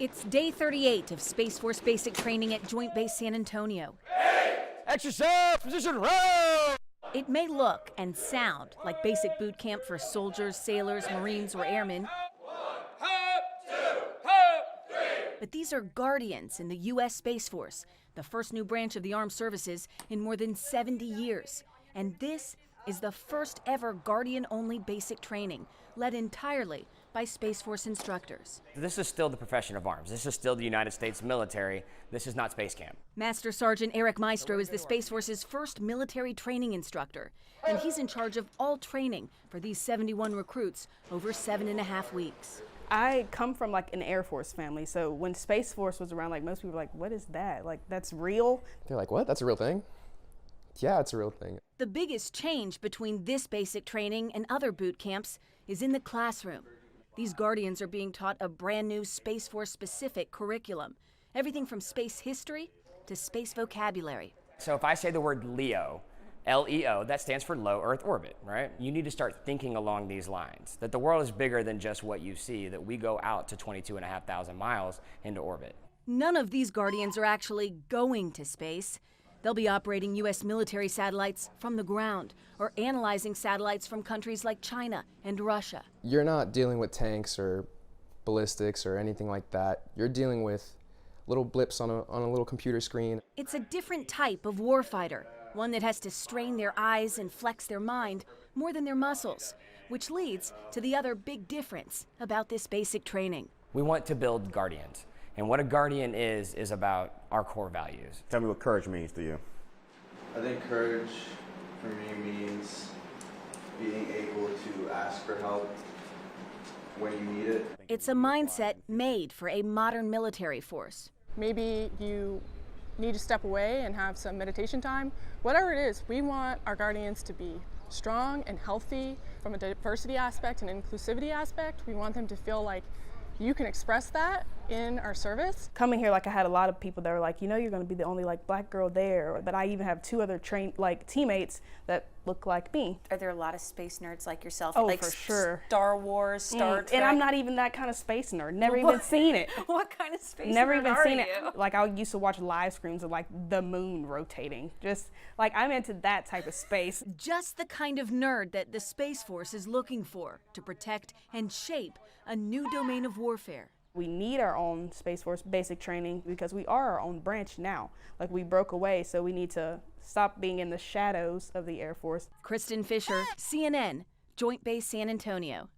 It's day 38 of Space Force basic training at Joint Base San Antonio. Exercise, position, roll! It may look and sound like basic boot camp for soldiers, sailors, Marines, or airmen. But these are guardians in the U.S. Space Force, the first new branch of the armed services in more than 70 years. And this is the first ever Guardian-only basic training, led entirely by Space Force instructors. This is still the profession of arms. This is still the United States military. This is not space camp. Master Sergeant Eric Maestro is the Space Force's first military training instructor, and he's in charge of all training for these 71 recruits over 7.5 weeks. I come from like an Air Force family, so when Space Force was around, like most people were like, what is that? Like, that's real? They're like, what? That's a real thing? Yeah, it's a real thing. The biggest change between this basic training and other boot camps is in the classroom. These Guardians are being taught a brand new Space Force specific curriculum. Everything from space history to space vocabulary. So if I say the word LEO, L-E-O, that stands for low Earth orbit, right? You need to start thinking along these lines, that the world is bigger than just what you see, that we go out to 22,500 miles into orbit. None of these Guardians are actually going to space. They'll be operating U.S. military satellites from the ground or analyzing satellites from countries like China and Russia. You're not dealing with tanks or ballistics or anything like that. You're dealing with little blips on a little computer screen. It's a different type of warfighter, one that has to strain their eyes and flex their mind more than their muscles, which leads to the other big difference about this basic training. We want to build Guardians. And what a Guardian is about our core values. Tell me what courage means to you. I think courage for me means being able to ask for help when you need it. It's a mindset made for a modern military force. Maybe you need to step away and have some meditation time. Whatever it is, we want our Guardians to be strong and healthy from a diversity aspect and inclusivity aspect. We want them to feel like you can express that in our service. Coming here, like I had a lot of people that were like, you know, you're gonna be the only like black girl there, but I even have 2 other teammates that look like me. Are there a lot of space nerds like yourself? Oh, like for sure. Star Wars, Star Trek. And I'm not even that kind of space nerd. Never even seen it. What kind of space Never nerd even are seen you? it. Like I used to watch live streams of like the moon rotating. Just like I'm into that type of space. Just the kind of nerd that the Space Force is looking for to protect and shape a new domain of warfare. We need our own Space Force basic training because we are our own branch now. Like we broke away, so we need to stop being in the shadows of the Air Force. Kristen Fisher, CNN, Joint Base San Antonio.